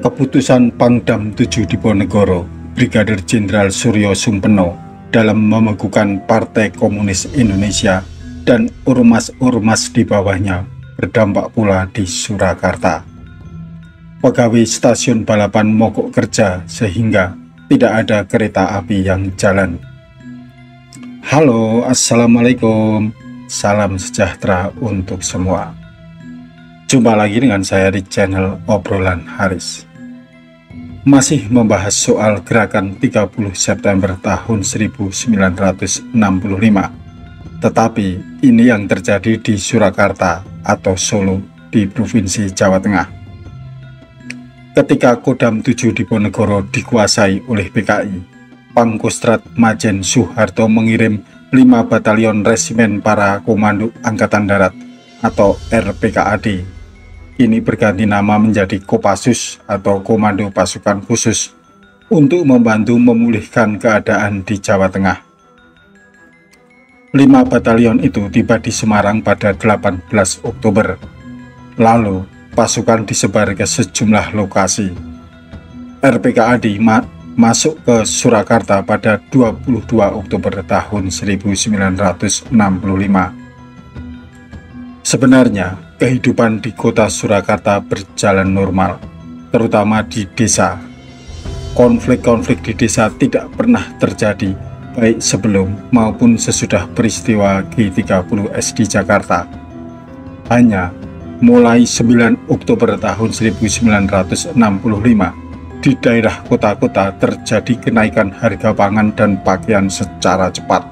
Keputusan Pangdam 7 Diponegoro, Brigadir Jenderal Suryo Sumpeno dalam membekukan Partai Komunis Indonesia dan ormas-ormas di bawahnya berdampak pula di Surakarta. Pegawai stasiun balapan mogok kerja sehingga tidak ada kereta api yang jalan. Halo, assalamualaikum, salam sejahtera untuk semua. Jumpa lagi dengan saya di channel Obrolan Haris. Masih membahas soal gerakan 30 September tahun 1965. Tetapi ini yang terjadi di Surakarta atau Solo di Provinsi Jawa Tengah. Ketika Kodam 7 Diponegoro dikuasai oleh PKI, Pangkostrat Majen Soeharto mengirim 5 batalion resimen para komando Angkatan Darat atau RPKAD. Ini berganti nama menjadi Kopassus atau Komando Pasukan Khusus untuk membantu memulihkan keadaan di Jawa Tengah. 5 batalion itu tiba di Semarang pada 18 Oktober. Lalu pasukan disebar ke sejumlah lokasi. RPKAD masuk ke Surakarta pada 22 Oktober tahun 1965. Sebenarnya, kehidupan di kota Surakarta berjalan normal, terutama di desa. Konflik-konflik di desa tidak pernah terjadi, baik sebelum maupun sesudah peristiwa G30S di Jakarta. Hanya mulai 9 Oktober tahun 1965, di daerah kota-kota terjadi kenaikan harga pangan dan pakaian secara cepat.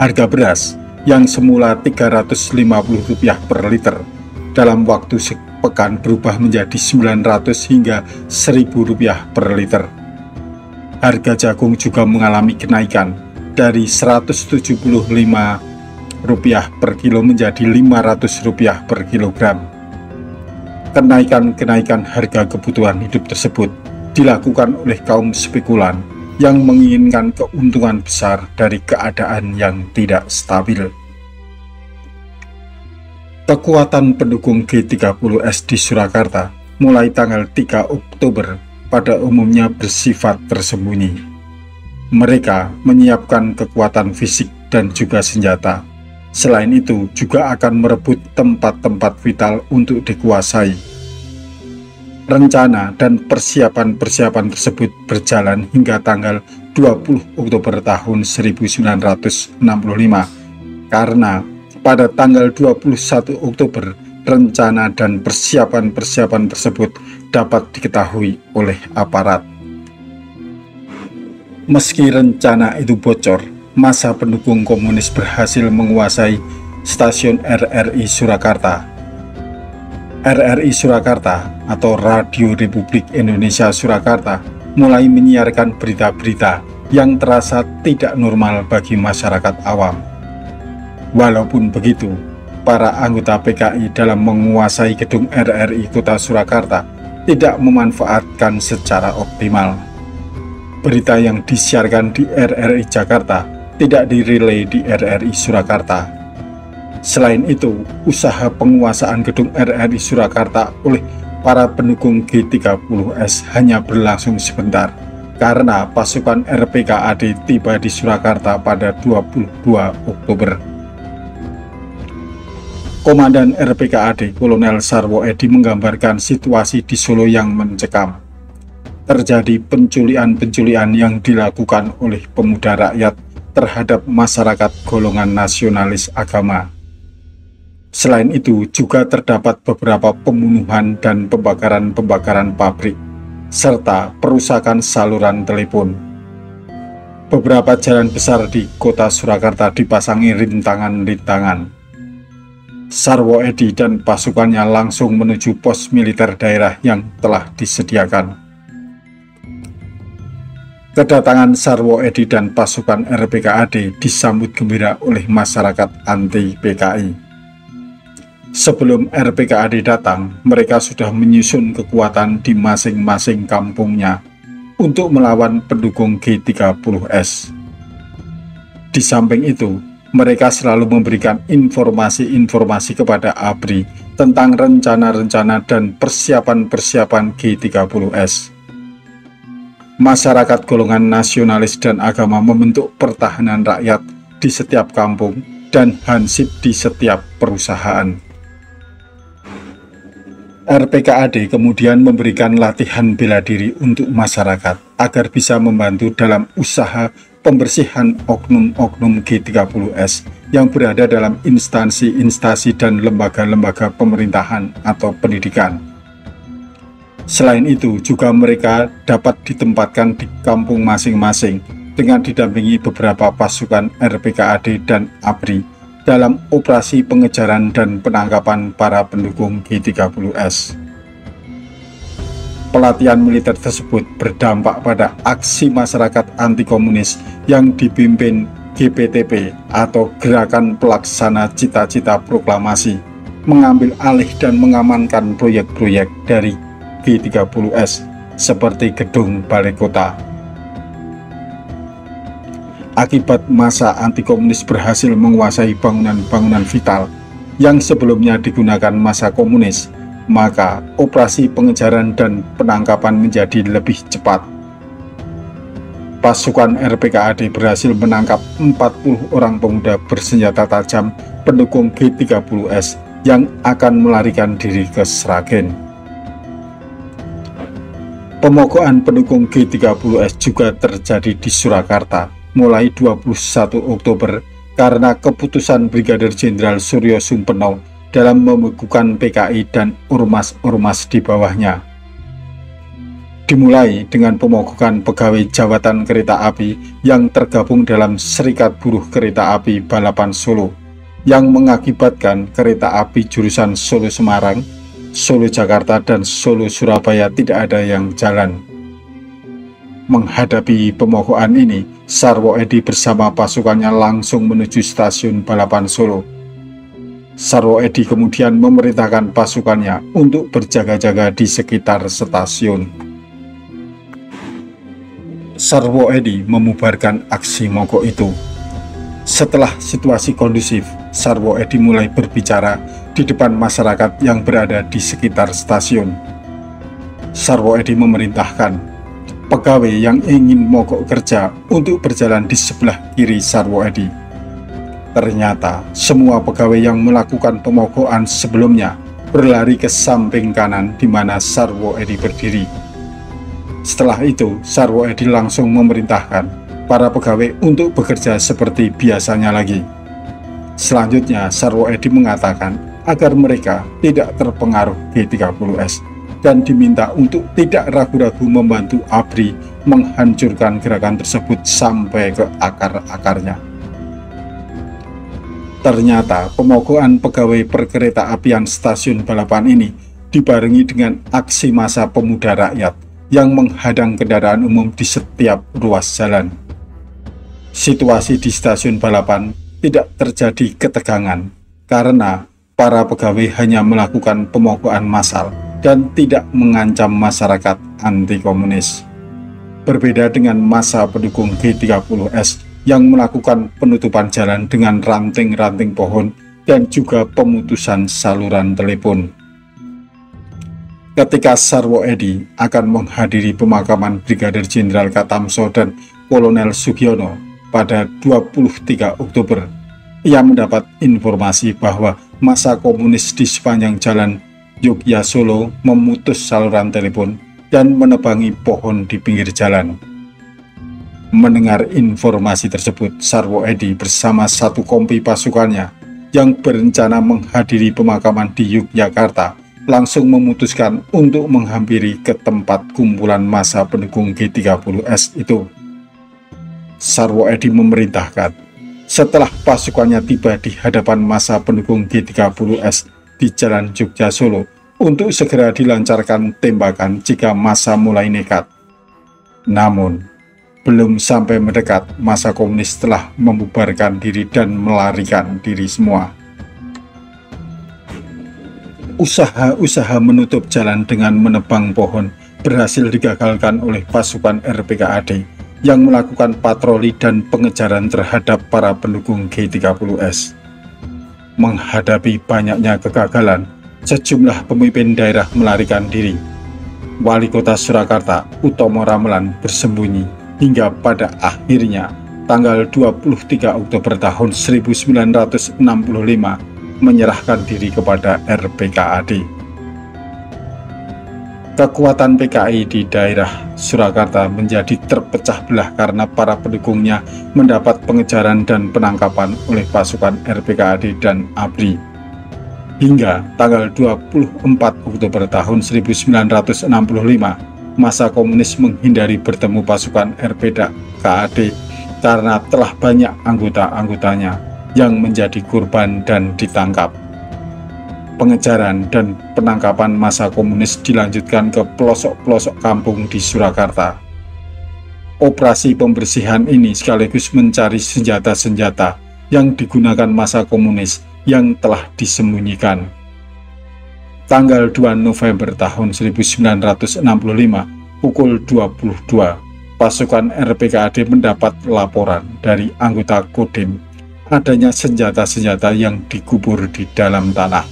Harga beras yang semula Rp350 per liter dalam waktu sepekan berubah menjadi Rp900 hingga Rp1.000 per liter. Harga jagung juga mengalami kenaikan dari Rp175 per kilo menjadi Rp500 per kilogram. Kenaikan harga kebutuhan hidup tersebut dilakukan oleh kaum spekulan yang menginginkan keuntungan besar dari keadaan yang tidak stabil. Kekuatan pendukung G30S di Surakarta mulai tanggal 3 Oktober pada umumnya bersifat tersembunyi. Mereka menyiapkan kekuatan fisik dan juga senjata. Selain itu juga akan merebut tempat-tempat vital untuk dikuasai. Rencana dan persiapan tersebut berjalan hingga tanggal 20 Oktober tahun 1965 karena pada tanggal 21 Oktober rencana dan persiapan tersebut dapat diketahui oleh aparat. Meski rencana itu bocor, massa pendukung komunis berhasil menguasai stasiun RRI Surakarta. RRI Surakarta atau Radio Republik Indonesia Surakarta mulai menyiarkan berita-berita yang terasa tidak normal bagi masyarakat awam. Walaupun begitu, para anggota PKI dalam menguasai gedung RRI Kota Surakarta tidak memanfaatkan secara optimal. Berita yang disiarkan di RRI Jakarta tidak dirilai di RRI Surakarta. Selain itu, usaha penguasaan gedung RRI Surakarta oleh para pendukung G30S hanya berlangsung sebentar karena pasukan RPKAD tiba di Surakarta pada 22 Oktober. Komandan RPKAD Kolonel Sarwo Edi menggambarkan situasi di Solo yang mencekam. Terjadi penculikan yang dilakukan oleh pemuda rakyat terhadap masyarakat golongan nasionalis agama. Selain itu juga terdapat beberapa pembunuhan dan pembakaran pabrik, serta perusakan saluran telepon. Beberapa jalan besar di kota Surakarta dipasangi rintangan-rintangan. Sarwo Edi dan pasukannya langsung menuju pos militer daerah yang telah disediakan. Kedatangan Sarwo Edi dan pasukan RPKAD disambut gembira oleh masyarakat anti-PKI. Sebelum RPKAD datang, mereka sudah menyusun kekuatan di masing-masing kampungnya untuk melawan pendukung G30S. Di samping itu, mereka selalu memberikan informasi-informasi kepada ABRI tentang rencana-rencana dan persiapan-persiapan G30S. Masyarakat golongan nasionalis dan agama membentuk pertahanan rakyat di setiap kampung dan hansip di setiap perusahaan. RPKAD kemudian memberikan latihan bela diri untuk masyarakat agar bisa membantu dalam usaha pembersihan oknum-oknum G30S yang berada dalam instansi-instansi dan lembaga-lembaga pemerintahan atau pendidikan. Selain itu, juga mereka dapat ditempatkan di kampung masing-masing dengan didampingi beberapa pasukan RPKAD dan ABRI dalam operasi pengejaran dan penangkapan para pendukung G30S. Pelatihan militer tersebut berdampak pada aksi masyarakat anti-komunis yang dipimpin GPTP atau Gerakan Pelaksana Cita-Cita Proklamasi, mengambil alih dan mengamankan proyek-proyek dari G30S seperti gedung balai kota. Akibat masa anti-komunis berhasil menguasai bangunan-bangunan vital yang sebelumnya digunakan masa komunis, maka operasi pengejaran dan penangkapan menjadi lebih cepat. Pasukan RPKAD berhasil menangkap 40 orang pemuda bersenjata tajam pendukung G30S yang akan melarikan diri ke Sragen. Pemogokan pendukung G30S juga terjadi di Surakarta mulai 21 Oktober karena keputusan Brigadir Jenderal Suryo Sumpeno dalam membekukan PKI dan ormas-ormas di bawahnya. Dimulai dengan pemogokan pegawai jawatan kereta api yang tergabung dalam Serikat Buruh Kereta Api Balapan Solo, yang mengakibatkan kereta api jurusan Solo-Semarang, Solo-Jakarta, dan Solo-Surabaya tidak ada yang jalan. Menghadapi pemogokan ini, Sarwo Edi bersama pasukannya langsung menuju stasiun Balapan Solo. Sarwo Edi kemudian memerintahkan pasukannya untuk berjaga-jaga di sekitar stasiun. Sarwo Edi memubarkan aksi mogok itu. Setelah situasi kondusif, Sarwo Edi mulai berbicara di depan masyarakat yang berada di sekitar stasiun. Sarwo Edi memerintahkan pegawai yang ingin mogok kerja untuk berjalan di sebelah kiri Sarwo Edi. Ternyata semua pegawai yang melakukan pemogokan sebelumnya berlari ke samping kanan di mana Sarwo Edi berdiri. Setelah itu, Sarwo Edi langsung memerintahkan para pegawai untuk bekerja seperti biasanya lagi. Selanjutnya, Sarwo Edi mengatakan agar mereka tidak terpengaruh G30S dan diminta untuk tidak ragu-ragu membantu ABRI menghancurkan gerakan tersebut sampai ke akar-akarnya. Ternyata pemogokan pegawai perkereta apian stasiun Balapan ini dibarengi dengan aksi massa pemuda rakyat yang menghadang kendaraan umum di setiap ruas jalan. Situasi di stasiun Balapan tidak terjadi ketegangan karena para pegawai hanya melakukan pemogokan massal dan tidak mengancam masyarakat anti-komunis. Berbeda dengan massa pendukung G30S yang melakukan penutupan jalan dengan ranting-ranting pohon dan juga pemutusan saluran telepon. Ketika Sarwo Edi akan menghadiri pemakaman Brigadir Jenderal Katamso dan Kolonel Sugiono pada 23 Oktober, ia mendapat informasi bahwa massa komunis di sepanjang jalan Yogyakarta Solo memutus saluran telepon dan menebangi pohon di pinggir jalan. Mendengar informasi tersebut, Sarwo Edi bersama satu kompi pasukannya yang berencana menghadiri pemakaman di Yogyakarta langsung memutuskan untuk menghampiri ke tempat kumpulan massa pendukung G30S itu. Sarwo Edi memerintahkan, setelah pasukannya tiba di hadapan massa pendukung G30S di Jalan Yogyakarta Solo, untuk segera dilancarkan tembakan jika massa mulai nekat. Namun, belum sampai mendekat, massa komunis telah membubarkan diri dan melarikan diri semua. Usaha-usaha menutup jalan dengan menebang pohon berhasil digagalkan oleh pasukan RPKAD yang melakukan patroli dan pengejaran terhadap para pendukung G30S. Menghadapi banyaknya kegagalan, Sejumlah pemimpin daerah melarikan diri. Wali Kota Surakarta, Utomo Ramelan, bersembunyi hingga pada akhirnya tanggal 23 Oktober tahun 1965 menyerahkan diri kepada RPKAD. Kekuatan PKI di daerah Surakarta menjadi terpecah belah karena para pendukungnya mendapat pengejaran dan penangkapan oleh pasukan RPKAD dan ABRI. Hingga tanggal 24 Oktober tahun 1965, massa komunis menghindari bertemu pasukan RPKAD karena telah banyak anggota-anggotanya yang menjadi korban dan ditangkap. Pengejaran dan penangkapan massa komunis dilanjutkan ke pelosok-pelosok kampung di Surakarta. Operasi pembersihan ini sekaligus mencari senjata-senjata yang digunakan massa komunis yang telah disembunyikan. Tanggal 2 November tahun 1965, pukul 22, pasukan RPKAD mendapat laporan dari anggota Kodim adanya senjata-senjata yang dikubur di dalam tanah.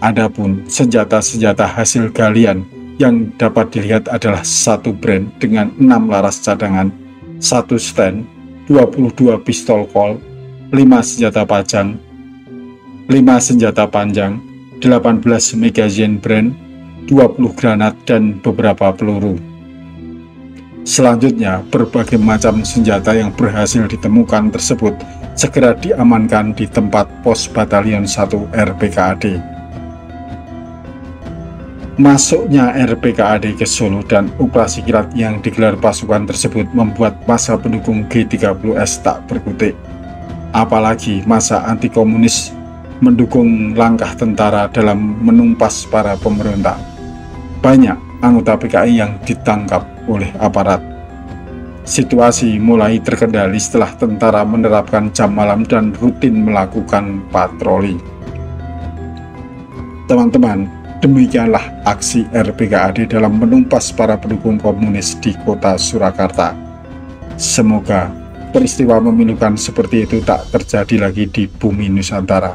Adapun senjata-senjata hasil galian yang dapat dilihat adalah satu brand dengan 6 laras cadangan, 1 stand, 22 pistol Colt, 5 senjata panjang, 5 senjata panjang, 18 magazine brand, 20 granat, dan beberapa peluru. Selanjutnya, berbagai macam senjata yang berhasil ditemukan tersebut segera diamankan di tempat pos Batalion 1 RPKAD. Masuknya RPKAD ke Solo dan operasi kilat yang digelar pasukan tersebut membuat massa pendukung G30S tak berkutik. Apalagi massa anti-komunis mendukung langkah tentara dalam menumpas para pemberontak. Banyak anggota PKI yang ditangkap oleh aparat. Situasi mulai terkendali setelah tentara menerapkan jam malam dan rutin melakukan patroli. Teman-teman, demikianlah aksi RPKAD dalam menumpas para pendukung komunis di kota Surakarta. Semoga peristiwa memilukan seperti itu tak terjadi lagi di bumi Nusantara.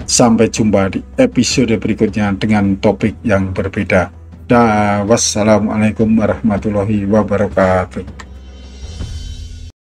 Sampai jumpa di episode berikutnya dengan topik yang berbeda. Wassalamualaikum warahmatullahi wabarakatuh.